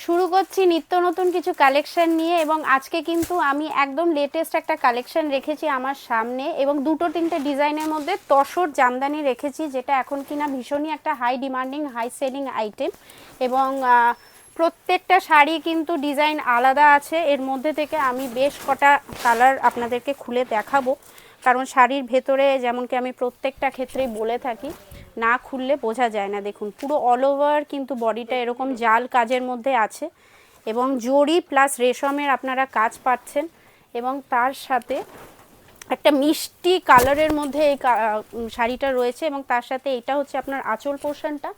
শুরু করছি নিত্য নতুন কিছু কালেকশন নিয়ে এবং আজকে কিন্তু আমি একদম লেটেস্ট একটা কালেকশন রেখেছি আমার সামনে এবং দুটো তিনটে ডিজাইনের মধ্যে তসর জামদানি রেখেছি, যেটা এখন কিনা ভীষণই একটা high demanding high selling item এবং প্রত্যেকটা শাড়ি কিন্তু ডিজাইন আলাদা আছে। এর মধ্যে থেকে আমি বেশ কটা কালার আপনাদেরকে খুলে দেখাবো, কারণ শাড়ির ভেতরে যেমন কি আমি প্রত্যেকটা ক্ষেত্রেই বলে থাকি, না খুললে বোঝা যায় না। দেখুন পুরো অল ওভার কিন্তু বডিটা এরকম জাল কাজের মধ্যে আছে এবং জরি প্লাস রেশমের আপনারা কাজ পাচ্ছেন এবং তার সাথে একটা মিষ্টি কালারের মধ্যে এই শাড়িটা রয়েছে এবং তার সাথে এটা হচ্ছে আপনার আঁচল পোর্শনটা,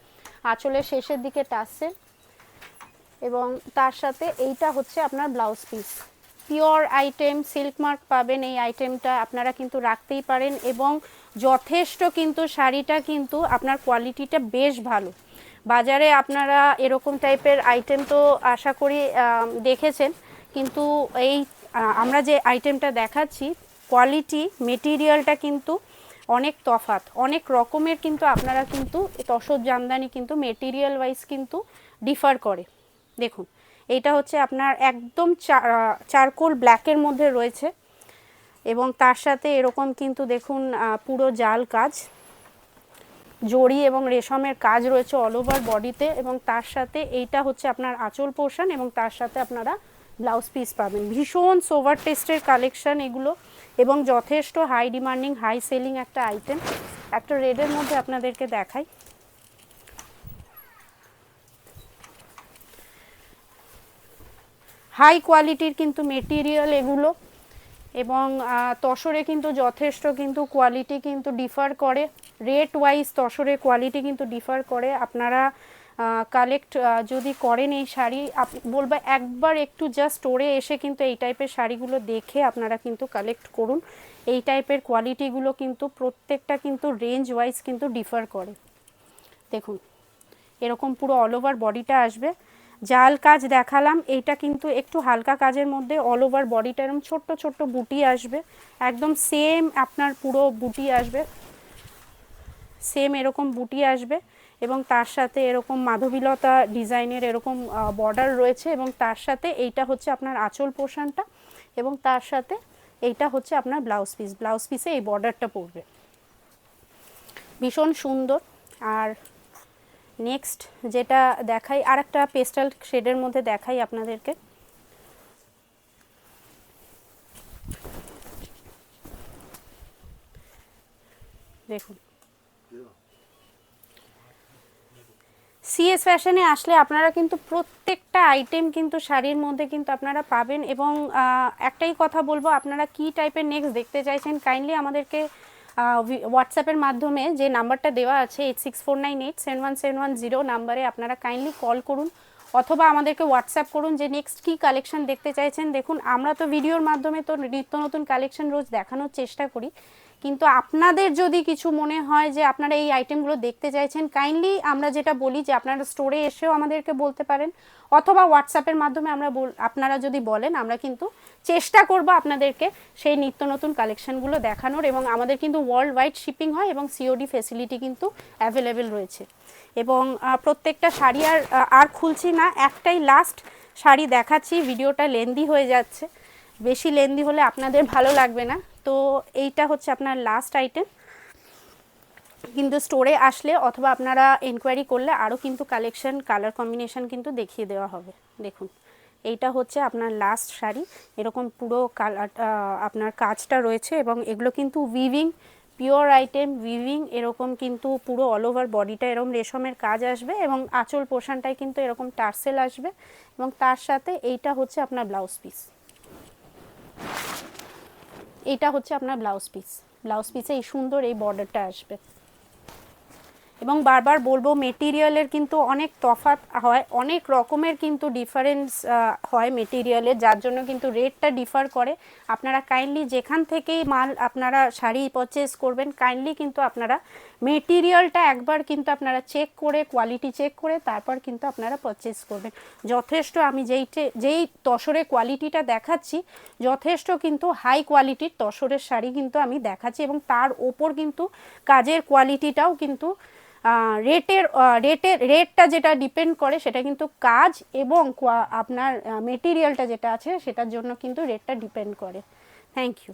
আঁচলের শেষের দিকে টাসছে এবং তার সাথে এইটা হচ্ছে আপনার blouse piece. Pure item, silk mark পাবেন এই আইটেমটা, আপনারা কিন্তু রাখতেই পারেন এবং যথেষ্ট কিন্তু শাড়িটা কিন্তু আপনার কোয়ালিটিটা বেশ ভালো। বাজারে আপনারা এরকম টাইপের আইটেম তো আশা করি দেখেছেন, কিন্তু এই আমরা যে আইটেমটা দেখাচ্ছি কোয়ালিটি মেটেরিয়ালটা কিন্তু অনেক তফাৎ, অনেক রকমের কিন্তু আপনারা কিন্তু তসর জামদানি কিন্তু মেটেরিয়াল ওয়াইজ কিন্তু ডিফার করে। দেখুন এইটা হচ্ছে আপনার একদম চারকোল ব্ল্যাকের মধ্যে রয়েছে এবং তার সাথে এরকম কিন্তু দেখুন পুরো জাল কাজ, জড়ি এবং রেশমের কাজ রয়েছে অল ওভার বডিতে এবং তার সাথে এইটা হচ্ছে আপনার আঁচল পোর্শন এবং তার সাথে আপনারা ব্লাউজ পিস পাবেন। ভীষণ সোভার টেস্টের কালেকশন এগুলো এবং যথেষ্ট হাই ডিমান্ডিং হাই সেলিং একটা আইটেম। একটা রেডের মধ্যে আপনাদেরকে দেখাই, হাই কোয়ালিটির কিন্তু মেটেরিয়াল এগুলো এবং তসরে কিন্তু যথেষ্ট কিন্তু কোয়ালিটি কিন্তু ডিফার করে, রেট ওয়াইজ তসরের কোয়ালিটি কিন্তু ডিফার করে। আপনারা কালেক্ট যদি করেন এই শাড়ি, বলবো একবার একটু জাস্ট স্টোরে এসে কিন্তু এই টাইপের শাড়িগুলো দেখে আপনারা কিন্তু কালেক্ট করুন। এই টাইপের কোয়ালিটিগুলো কিন্তু প্রত্যেকটা কিন্তু রেঞ্জ ওয়াইজ কিন্তু ডিফার করে। দেখুন এরকম পুরো অল ওভার বডিটা আসবে, জাল কাজ দেখালাম, এইটা কিন্তু একটু হালকা কাজের মধ্যে অল ওভার বডিটা এরকম ছোট্ট ছোট্ট বুটি আসবে, একদম সেম আপনার পুরো বুটি আসবে, সেম এরকম বুটি আসবে এবং তার সাথে এরকম মাধবীলতা ডিজাইনের এরকম বর্ডার রয়েছে এবং তার সাথে এইটা হচ্ছে আপনার আঁচল পোর্শনটা এবং তার সাথে এইটা হচ্ছে আপনার ব্লাউজ পিস, ব্লাউজ পিসে এই বর্ডারটা পড়বে, ভীষণ সুন্দর। আর নেক্সট যেটা দেখাই আর একটা পেস্টাল শেডের মধ্যে দেখাই আপনাদেরকে, দেখুন সিএস ফ্যাশনে আসলে আপনারা কিন্তু প্রত্যেকটা আইটেম কিন্তু শাড়ির মধ্যে কিন্তু আপনারা পাবেন এবং একটাই কথা বলবো, আপনারা কি টাইপের নেক্সট দেখতে চাইছেন কাইন্ডলি আমাদেরকে হোয়াটসঅ্যাপের মাধ্যমে যে নাম্বারটা দেওয়া আছে 8649871710 নাম্বারে আপনারা কাইন্ডলি কল করুন অথবা আমাদেরকে হোয়াটসঅ্যাপ করুন যে নেক্সট কী কালেকশন দেখতে চাইছেন। দেখুন আমরা তো ভিডিওর মাধ্যমে তো নিত্য নতুন কালেকশন রোজ দেখানোর চেষ্টা করি, কিন্তু আপনাদের যদি কিছু মনে হয় যে আপনারা এই আইটেমগুলো দেখতে চাইছেন, কাইন্ডলি আমরা যেটা বলি যে আপনারা স্টোরে এসেও আমাদেরকে বলতে পারেন অথবা হোয়াটসঅ্যাপের মাধ্যমে আপনারা যদি বলেন আমরা কিন্তু চেষ্টা করব আপনাদেরকে সেই নিত্য নতুন কালেকশনগুলো দেখানোর এবং আমাদের কিন্তু ওয়ার্ল্ড ওয়াইড শিপিং হয় এবং সিওডি ফেসিলিটি কিন্তু অ্যাভেলেবেল রয়েছে। এবং প্রত্যেকটা শাড়ি আর খুলছি না, একটাই লাস্ট শাড়ি দেখাচ্ছি, ভিডিওটা লেন্দি হয়ে যাচ্ছে, বেশি লেন্দি হলে আপনাদের ভালো লাগবে না। তো এইটা হচ্ছে আপনার লাস্ট আইটেম, কিন্তু স্টোরে আসলে অথবা আপনারা এনকোয়ারি করলে আরও কিন্তু কালেকশন কালার কম্বিনেশন কিন্তু দেখিয়ে দেওয়া হবে। দেখুন এইটা হচ্ছে আপনার লাস্ট শাড়ি, এরকম পুরো কালার আপনার কাজটা রয়েছে এবং এগুলো কিন্তু উইভিং পিওর আইটেম, উইভিং এরকম কিন্তু পুরো অল ওভার বডিটা এরকম রেশমের কাজ আসবে এবং আঁচল পোর্শনটায় কিন্তু এরকম টার্সেল আসবে এবং তার সাথে এইটা হচ্ছে আপনার ব্লাউজ পিস, এইটা হচ্ছে আপনার ব্লাউজ পিস, ব্লাউজ পিসে এই সুন্দর এই বর্ডারটা আসবে এবং বারবার বলবো মেটেরিয়ালের কিন্তু অনেক তফাৎ হয়, অনেক রকমের কিন্তু ডিফারেন্স হয় মেটেরিয়ালের, যার জন্য কিন্তু রেটটা ডিফার করে। আপনারা কাইন্ডলি যেখান থেকেই মাল আপনারা শাড়ি পারচেস করবেন কাইন্ডলি কিন্তু আপনারা মেটেরিয়ালটা একবার কিন্তু আপনারা চেক করে কোয়ালিটি চেক করে তারপর কিন্তু আপনারা পারচেস করবেন। যথেষ্ট আমি যেই তসরের কোয়ালিটিটা দেখাচ্ছি যথেষ্ট কিন্তু হাই কোয়ালিটির তসরের শাড়ি কিন্তু আমি দেখাচ্ছি এবং তার ওপর কিন্তু কাজের কোয়ালিটিটাও কিন্তু রেটটা যেটা ডিপেন্ড করে সেটা কিন্তু কাজ এবং আপনার মেটেরিয়ালটা যেটা আছে সেটার জন্য কিন্তু রেটটা ডিপেন্ড করে। Thank you.